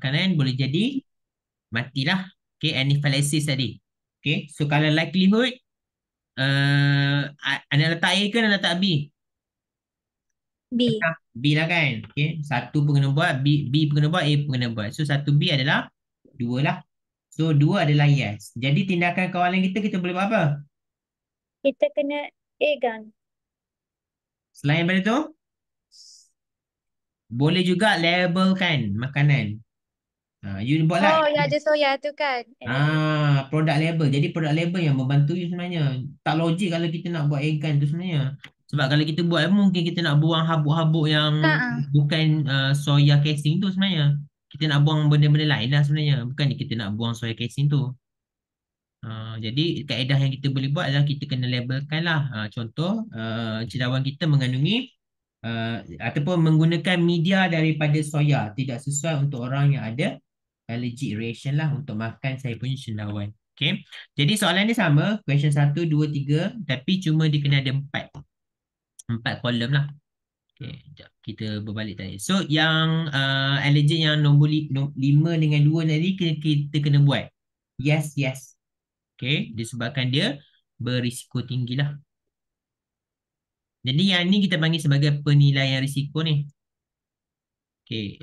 makanan, boleh jadi matilah. Okay, anaphylaxis tadi. Okay, so kalau likelihood, anda letak A ke anda letak B? B. Tengah B lah kan. Okay, satu pun kena buat, B pun kena buat, A pun kena buat. So satu B adalah dua lah. So dua adalah yes. Jadi tindakan kawalan kita boleh buat apa? Kita kena A-kan? Selain daripada tu, boleh juga labelkan makanan. You buatlah Oh, yang ada soya tu kan? Element. product label. Jadi product label yang membantu you sebenarnya. Tak logik kalau kita nak buat ikan tu sebenarnya. Sebab kalau kita buat mungkin kita nak buang habuk-habuk yang Ha. bukan soya casing tu sebenarnya. Kita nak buang benda-benda lain lah sebenarnya. Bukan kita nak buang soya casing tu. Jadi kaedah yang kita boleh buat adalah kita kena labelkan lah. Contoh, cendawan kita mengandungi ataupun menggunakan media daripada soya. Tidak sesuai untuk orang yang ada allergic reaction lah untuk makan saya punya cendawan. Okay. Jadi soalan dia sama. Question 1, 2, 3. Tapi cuma dia kena ada 4. 4 kolom lah. Okay. Sekejap. Kita berbalik tadi. So yang allergen yang nombor 5 dengan 2 tadi kita kena buat. Yes, yes. Okay. Disebabkan dia berisiko tinggi lah. Jadi yang ni kita panggil sebagai penilaian risiko ni. Okay,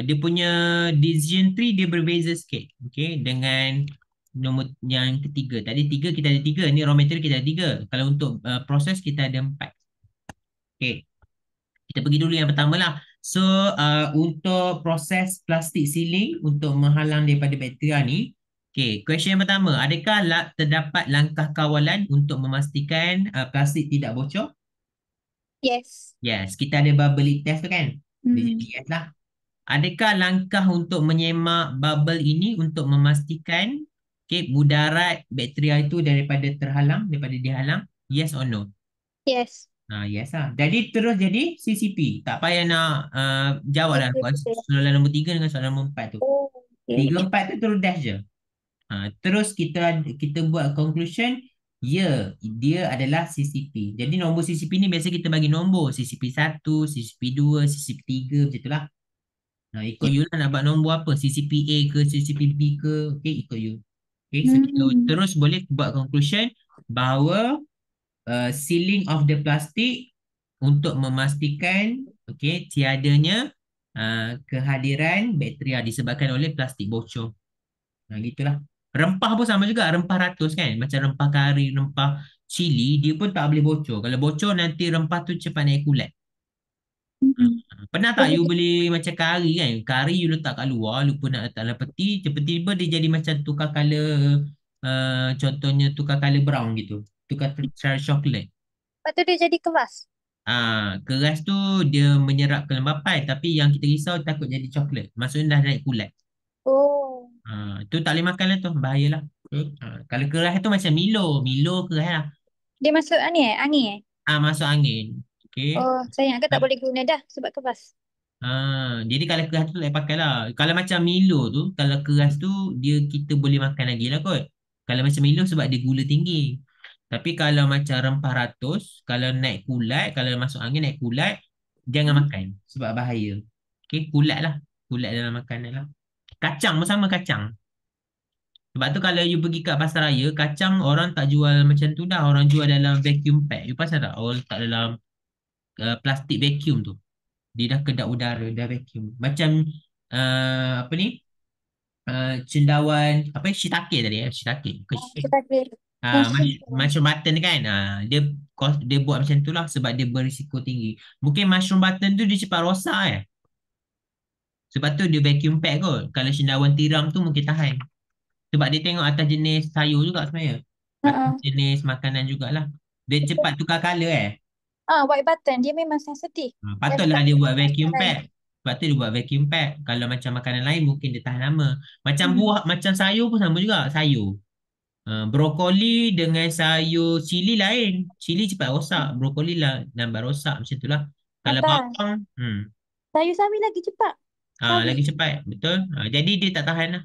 dia punya decision tree dia berbeza sikit. Okay, dengan nombor yang ketiga. Tadi tiga kita ada tiga. Ni raw material kita ada tiga. Kalau untuk proses kita ada empat. Okay, kita pergi dulu yang pertama lah. So, untuk proses plastik sealing untuk menghalang daripada bakteria ni. Okay, question yang pertama. Adakah terdapat langkah kawalan untuk memastikan plastik tidak bocor? Yes. Yes, kita ada bubble leak test tu kan? Dia Hmm. jadi yes lah. Adakah langkah untuk menyemak bubble ini untuk memastikan mudarat bakteria itu daripada dihalang? Yes or no? Yes. Yes lah. Jadi terus jadi CCP. Tak payah nak jawab lah. Betul, betul. Soalan nombor 3 dengan soalan nombor 4 tu. Oh, okay. 3, 4 tu terus dash je. Terus kita buat conclusion. Ya, dia adalah CCP. Jadi nombor CCP ni biasa kita bagi nombor. CCP 1, CCP 2, CCP 3 macam tu lah. Ikut you lah nak buat nombor apa. CCPA ke, CCPB ke. Okay, ikut you. Okay, so kita Hmm. terus boleh buat conclusion bahawa sealing of the plastic untuk memastikan tiadanya kehadiran bakteria disebabkan oleh plastik bocor. Gitulah. Rempah pun sama juga. Rempah ratus kan. Macam rempah kari, rempah cili, dia pun tak boleh bocor. Kalau bocor nanti rempah tu cepat naik kulat. Hmm. Pernah tak Boleh. you beli macam kari kan? Kari you letak kat luar, lupa nak letak dalam peti, tiba-tiba dia jadi macam tukar color, contohnya tukar color brown gitu. Tukar secara coklat. Lepas tu dia jadi keras. Keras tu dia menyerap kelembapan, tapi yang kita risau takut jadi coklat. Maksudnya dah naik kulat. Oh. Tu tak boleh makan lah tu, bahayalah. Okay. Kalau keras tu macam Milo, Milo keras lah. Dia masuk ni angin Masuk angin. Okay. Oh, saya ingat tak boleh guna dah sebab keras. Jadi kalau keras tu tak payah pakai lah. Kalau macam Milo tu, kalau keras tu dia kita boleh makan lagi lah kot. Kalau macam Milo sebab dia gula tinggi. Tapi kalau macam rempah ratus, kalau naik kulat, kalau masuk angin naik kulat, jangan Hmm. makan sebab bahaya. Okay, kulat lah. Kulat dalam makanan lah. Kacang pun sama kacang. Sebab tu kalau you pergi kat pasar raya, kacang orang tak jual macam tu dah. Orang jual dalam vacuum pack. You pasal tak? Orang letak dalam plastik vacuum tu. Dia dah kedap udara, dah vacuum. Macam apa ni? Cendawan apa shiitake tadi shiitake. Bukan Oh, kita boleh mushroom. mushroom button kan. Dia buat macam tu lah sebab dia berisiko tinggi. Mungkin mushroom button tu dia cepat rosak sebab tu dia vacuum pack kot. Kalau cendawan tiram tu mungkin tahan. Sebab dia tengok atas jenis sayur juga sebenarnya. Atas Ha. jenis makanan jugalah. Dia cepat tukar color White button dia memang sensitif. Patutlah Daripada dia buat vacuum lain. pack. Sebab tu dia buat vacuum pack. Kalau macam makanan lain mungkin dia tahan lama. Macam Hmm. buah, macam sayur pun sama juga. Sayur. Brokoli dengan sayur cili lain. Cili cepat rosak. Brokoli lah lambat rosak. Macam tu lah. Kalau Takkan. bawang, Sayur sawi lagi cepat. Sawi. lagi cepat. Betul. Jadi dia tak tahan lah.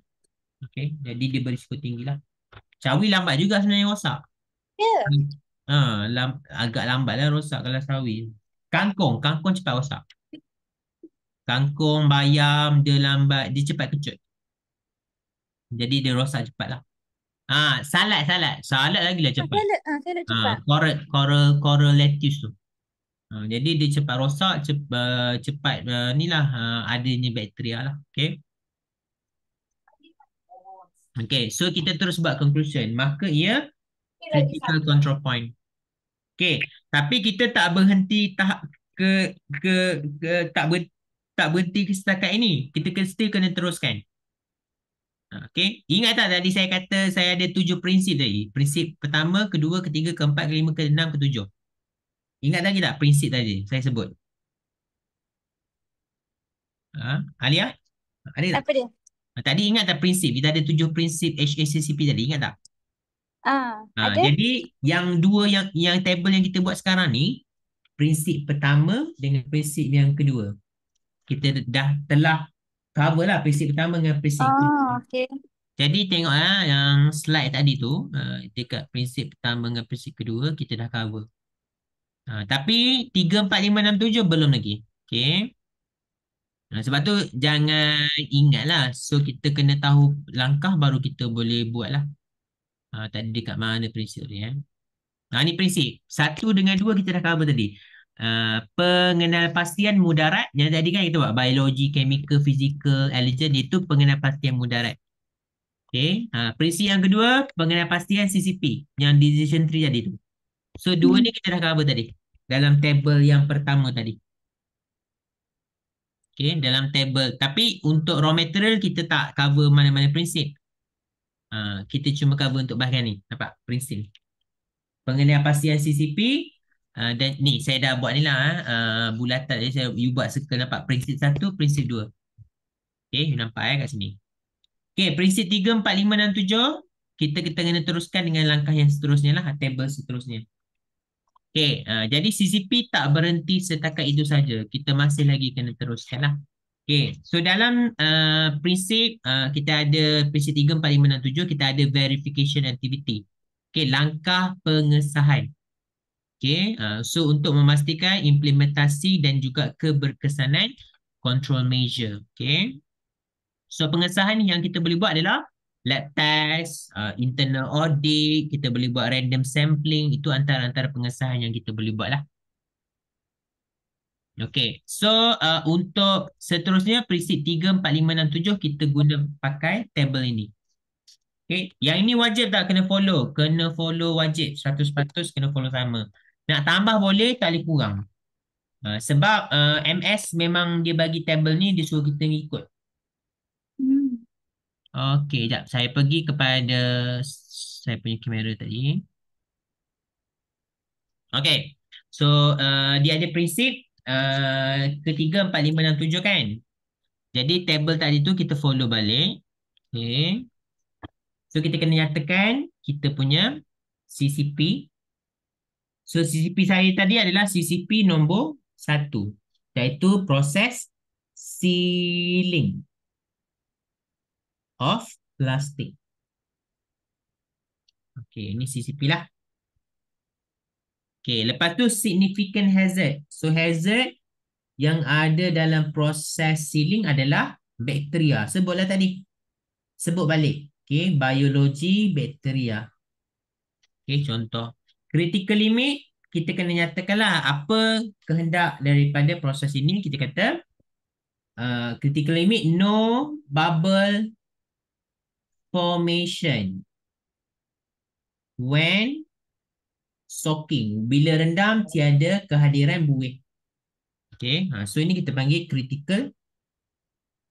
Okay. Jadi dia berisiko tinggi lah. Cawi lambat juga sebenarnya rosak. Ya. Agak lambat lah rosak kalau sawi. Kangkung cepat rosak. Kangkung, bayam, dia lambat, dia cepat kecut. Jadi dia rosak cepat lah. Salad, salad. Salad lagi lah cepat. Salad cepat. Coral lettuce tu. Jadi dia cepat rosak, cepat ni lah adanya bakteria lah. Okay. Okay, so kita terus buat conclusion. Maka ia critical control point. Okay, tapi kita tak berhenti tahap tak berhenti ke setakat ini. Kita still kena teruskan. Okay, ingat tak tadi saya kata saya ada 7 prinsip tadi. Prinsip pertama, kedua, ketiga, keempat, kelima, keenam, ketujuh. Ingat lagi tak prinsip tadi saya sebut? Alia? Ada tak? Apa dia? Tadi ingat tak prinsip? Kita ada 7 prinsip HACCP tadi. Ingat tak? Ada? Jadi yang dua yang table yang kita buat sekarang ni, prinsip pertama dengan prinsip yang kedua. Kita dah telah cover lah prinsip pertama dengan prinsip kedua. Okay. Jadi tengoklah yang slide tadi tu, dekat prinsip pertama dengan prinsip kedua kita dah cover. Tapi 3, 4, 5, 6, 7 belum lagi. Okay. Sebab tu jangan ingat lah. So kita kena tahu langkah baru kita boleh buat lah. Tadi dekat mana prinsip ni ni prinsip. 1 dengan 2 kita dah cover tadi. Pengenalpastian mudarat. Yang tadi kan kita buat biologi, chemical, physical, allergen. Itu pengenalpastian mudarat. Okay. Prinsip yang kedua, pengenalpastian CCP. Yang decision tree tadi tu. So 2 ni kita dah cover tadi. Dalam table yang pertama tadi. Okay, dalam table. Tapi untuk raw material kita tak cover mana-mana prinsip. Kita cuma cover untuk bahagian ni. Nampak? Prinsip. Pengenalpastian CCP. Dan ni saya dah buat ni lah. Bulatan ni you buat circle, nampak? Prinsip 1, prinsip 2. Okay, you nampak kat sini. Okay, prinsip 3, 4, 5 dan 7. Kita kena teruskan dengan langkah yang seterusnya lah. Table seterusnya. Okay, jadi CCP tak berhenti setakat itu saja. Kita masih lagi kena teruskan lah. Okay, so dalam prinsip, kita ada prinsip 3, 4, 5 dan 7, kita ada verification activity. Okay, langkah pengesahan. Okay, so untuk memastikan implementasi dan juga keberkesanan control measure. Okay, so pengesahan yang kita boleh buat adalah lab test, internal audit, kita boleh buat random sampling, itu antara-antara pengesahan yang kita boleh buat lah. Okay, so untuk seterusnya prinsip 3, 4, 5, 6, 7 kita guna pakai table ini. Okay, yang ini wajib tak kena follow? Kena follow wajib, 100% kena follow sama. Nak tambah boleh, tak boleh kurang. Sebab MS memang dia bagi table ni, dia suruh kita ngikut. Okay, sekejap. Saya pergi kepada saya punya kamera tadi. Okay, so dia ada prinsip ketiga, 4, 5 dan 7 kan? Jadi table tadi tu kita follow balik. Okay. So kita kena nyatakan kita punya CCP. So CCP saya tadi adalah CCP nombor 1. Iaitu proses sealing of plastic. Okay, ini CCP lah. Okay, lepas tu significant hazard. So hazard yang ada dalam proses sealing adalah bakteria. Sebutlah tadi. Sebut balik. Okay, biologi bakteria. Okay, contoh. Critical limit, kita kena nyatakanlah apa kehendak daripada proses ini. Kita kata critical limit, no bubble formation when soaking. Bila rendam, tiada kehadiran buih. Okay, so ini kita panggil critical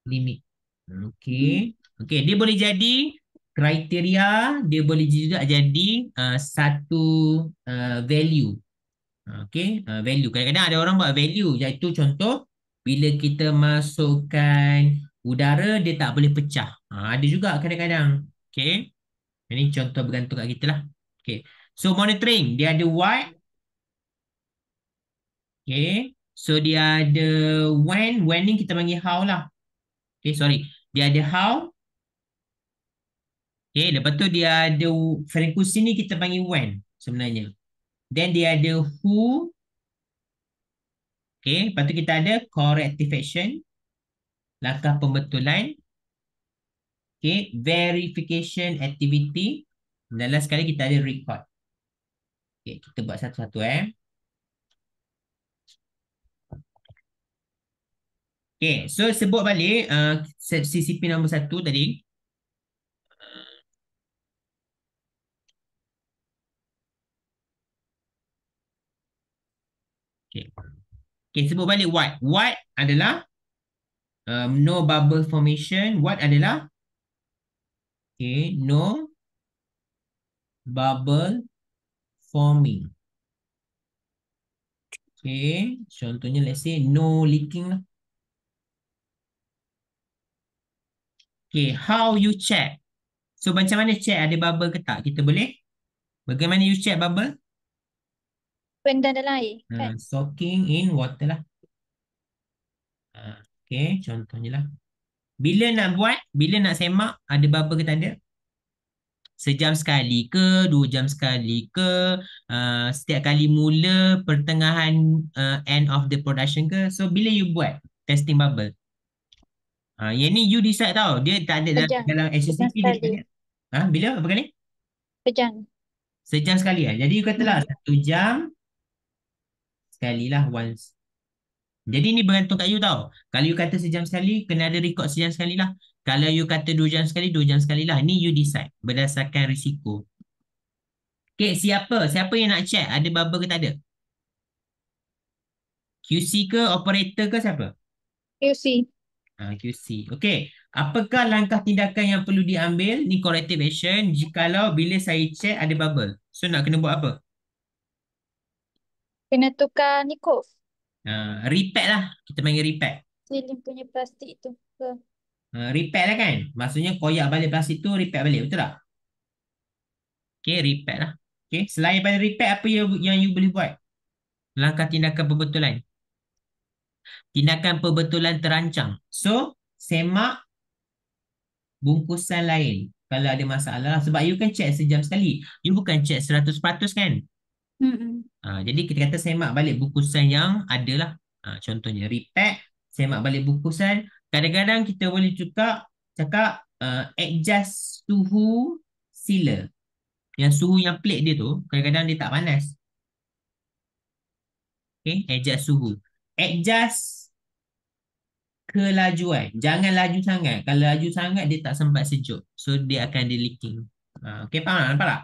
limit. Okay, okay, dia boleh jadi kriteria, dia boleh juga jadi satu value. Okay, value. Kadang-kadang ada orang buat value, iaitu contoh, bila kita masukkan udara, dia tak boleh pecah. Ada juga kadang-kadang. Okay, ini contoh bergantung kat kita lah. Okay, so monitoring, dia ada what. Okay, so dia ada when ni kita panggil how lah. Okay, sorry. Dia ada how. Okay, lepas tu dia ada frequency ni kita panggil when sebenarnya. Then dia ada who. Okay, lepas tu kita ada corrective action. langkah pembetulan. Okay, verification activity. Dan last sekali kita ada record. Okay, kita buat satu-satu Okay, so sebut balik CCP nombor 1 tadi. Okay. Okay, sebut balik what. What adalah no bubble formation. What adalah okay, no bubble forming. Okay, contohnya let's say no leaking lah. Okay, how you check? So macam mana check ada bubble ke tak? Kita boleh? Bagaimana you check bubble? Rendam dalam air, kan? Soaking in water lah. Okay, contohnya lah. Bila nak buat, bila nak semak, ada bubble ke tak ada? Sejam sekali ke, 2 jam sekali ke, setiap kali mula, pertengahan, end of the production ke. So, bila you buat testing bubble? Yang ni you decide tau. Dia tak ada Sejam. dalam Sejam HACCP dia tak sekali. ada. Bila? Apa kali? Sejam. Sejam sekali lah. Jadi you katalah 1 jam sekali lah once. Jadi ni bergantung kat you tau. Kalau you kata sejam sekali, kena ada record sejam sekali lah. Kalau you kata 2 jam sekali, 2 jam sekali lah. Ni you decide berdasarkan risiko. Okay, siapa? Siapa yang nak check ada bubble ke tak ada? QC ke, operator ke siapa? QC. QC. Okay. Apakah langkah tindakan yang perlu diambil? Ni corrective action jikalau bila saya check ada bubble. So nak kena buat apa? Kena tukar Nikov. Repack lah. Kita panggil repack. Silin punya plastik tu. Repack lah kan? Maksudnya koyak balik plastik tu, repack balik. Betul tak? Okay, repack lah. Okay, selain pada repack, apa yang you boleh buat? Langkah tindakan pembetulan. Tindakan pembetulan terancang. So, semak bungkusan lain kalau ada masalah. Sebab you kan check sejam sekali. You bukan check 100% kan? Jadi kita kata semak balik bungkusan yang ada lah. Contohnya repack, semak balik bungkusan. Kadang-kadang kita boleh juga cakap adjust suhu sealer. Yang suhu yang plate dia tu, kadang-kadang dia tak panas. Okay, adjust suhu. Adjust kelajuan. Jangan laju sangat. Kalau laju sangat, dia tak sempat sejuk. So, dia akan di leaking. Okay, faham tak? Nampak tak?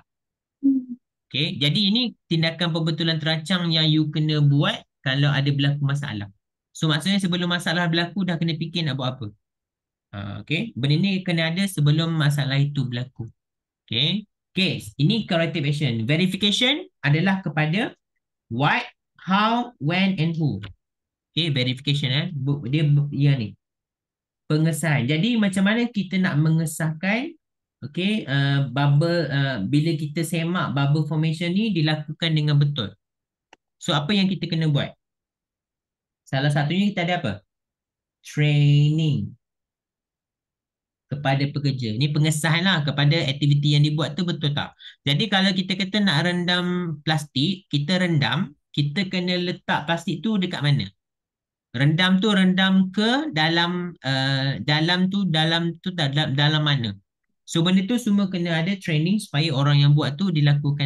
Okay, jadi ini tindakan pembetulan terancang yang you kena buat kalau ada berlaku masalah. So, maksudnya sebelum masalah berlaku, dah kena fikir nak buat apa. Okay, benda ni kena ada sebelum masalah itu berlaku. Okay, ini corrective action. Verification adalah kepada what, how, when, and who. Okay, verification dia yang ni. Pengesahan. Jadi macam mana kita nak mengesahkan okay, bubble bila kita semak bubble formation ni dilakukan dengan betul. So apa yang kita kena buat? Salah satunya kita ada apa? Training kepada pekerja. Ni pengesahan lah kepada aktiviti yang dibuat tu betul tak? Jadi kalau kita kata nak rendam plastik, kita rendam, kita kena letak plastik tu dekat mana? Rendam tu rendam ke dalam dalam mana? So benda tu semua kena ada training supaya orang yang buat tu dilakukan